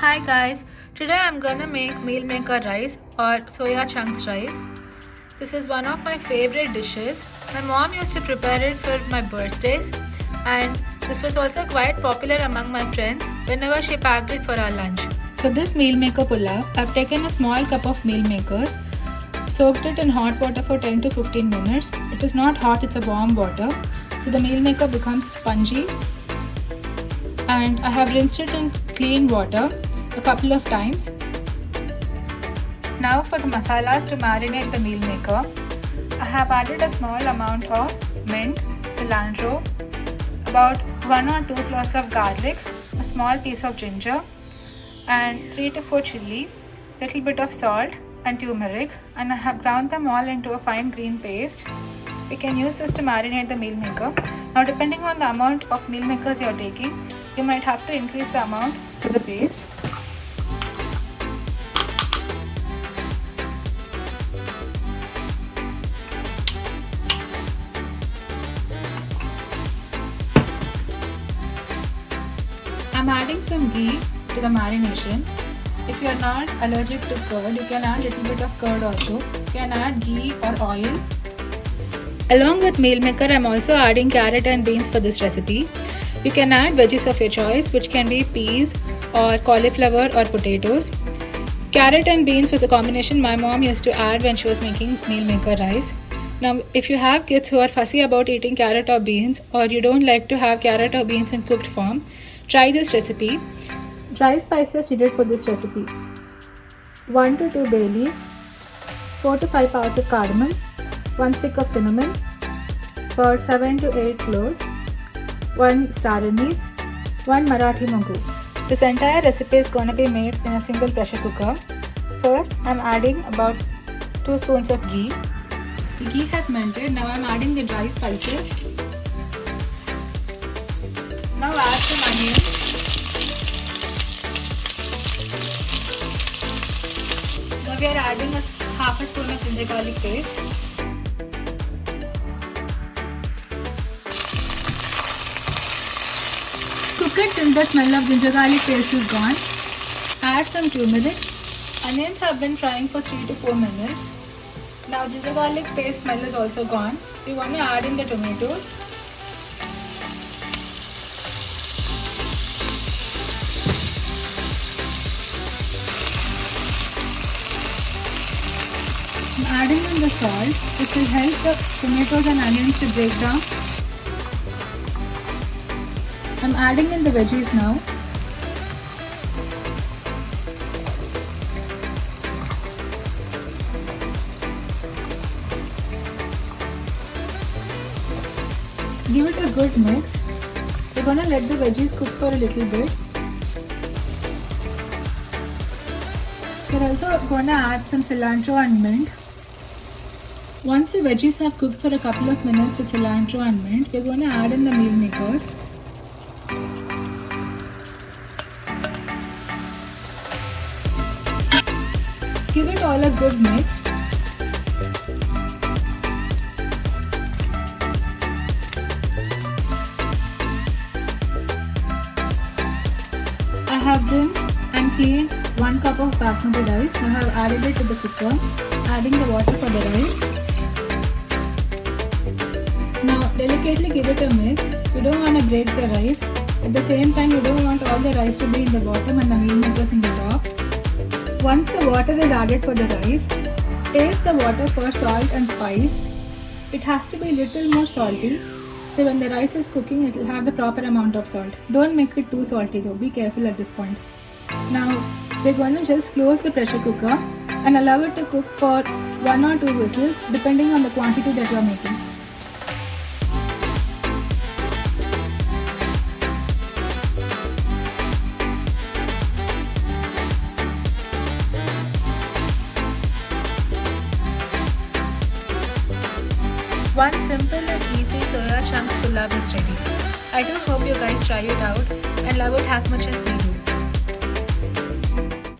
Hi guys, today I'm gonna make mealmaker rice or soya chunks rice. This is one of my favorite dishes. My mom used to prepare it for my birthdays and this was also quite popular among my friends whenever she packed it for our lunch. For this mealmaker pulao, I've taken a small cup of mealmakers, soaked it in hot water for 10 to 15 minutes. It is not hot, it's a warm water. So the mealmaker becomes spongy, and I have rinsed it in clean water a couple of times. Now for the masalas to marinate the mealmaker, I have added a small amount of mint, cilantro, about 1 or 2 cloves of garlic, a small piece of ginger, and 3 to 4 chili, little bit of salt and turmeric, and I have ground them all into a fine green paste. We can use this to marinate the mealmaker. Now depending on the amount of mealmakers you are taking, you might have to increase the amount for the paste. I'm adding some ghee to the marination. If you are not allergic to curd, you can add a little bit of curd also. You can add ghee or oil. Along with mealmaker, I'm also adding carrot and beans for this recipe. You can add veggies of your choice, which can be peas or cauliflower or potatoes. Carrot and beans was a combination my mom used to add when she was making mealmaker rice. Now, if you have kids who are fussy about eating carrot or beans, or you don't like to have carrot or beans in cooked form, try this recipe. Dry spices needed for this recipe: 1 to 2 bay leaves, 4 to 5 pounds of cardamom, 1 stick of cinnamon, about 7 to 8 cloves, 1 star anise, 1 Marathi mogu. This entire recipe is going to be made in a single pressure cooker. First, I'm adding about 2 spoons of ghee. The ghee has melted. Now I'm adding the dry spices. Now add some onion. Now we are adding half a spoon of ginger garlic paste. Cook it till the smell of ginger garlic paste is gone. Add some turmeric. Onions have been frying for 3 to 4 minutes. Now ginger garlic paste smell is also gone. We want to add in the tomatoes. I'm adding in the salt. This will help the tomatoes and onions to break down. I'm adding in the veggies now. Give it a good mix. We're going to let the veggies cook for a little bit. We're also going to add some cilantro and mint. Once the veggies have cooked for a couple of minutes with cilantro and mint, we're going to add in the mealmakers. Give it all a good mix. I have rinsed and cleaned 1 cup of basmati rice. Now I have added it to the cooker, adding the water for the rice. Now delicately give it a mix. You don't want to break the rice. At the same time, you don't want all the rice to be in the bottom and the mealmakers in the top. Once the water is added for the rice, taste the water for salt and spice. It has to be a little more salty. So when the rice is cooking, it will have the proper amount of salt. Don't make it too salty though. Be careful at this point. Now we're going to just close the pressure cooker and allow it to cook for 1 or 2 whistles depending on the quantity that you are making. One simple and easy soya chunks pulao is ready. I do hope you guys try it out and love it as much as we do.